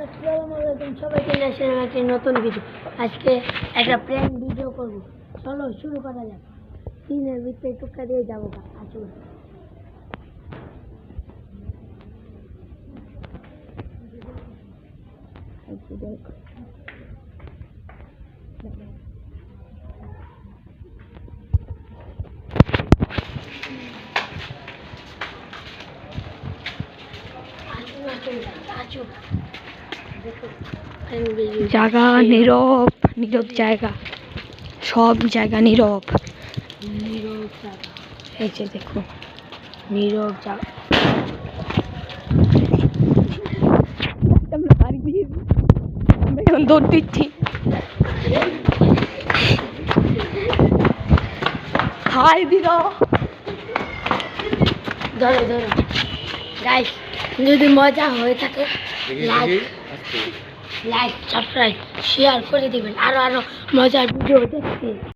আসসালামু আলাইকুম সবাইকে নিয়ে একটি নতুন ভিডিও। আজকে একটা প্র্যাঙ্ক ভিডিও করব। চলো শুরু করা যাক। দিনের ভিতরে টুকা দিয়ে যাবো। আসুন দেখো জায়গা নীরব, নীরব জায়গা, সব জায়গা নীরব। নীরব জায়গা, এই যে দেখো নীরব জায়গা। আমরা এখন দৌড় দিচ্ছি। হাই দিদা, ধরো ধরো গাইস, যদি মজা হয়ে থাকে লাইক সাবস্ক্রাইব শেয়ার করে দিবেন আরো মজার ভিডিও দেখতে।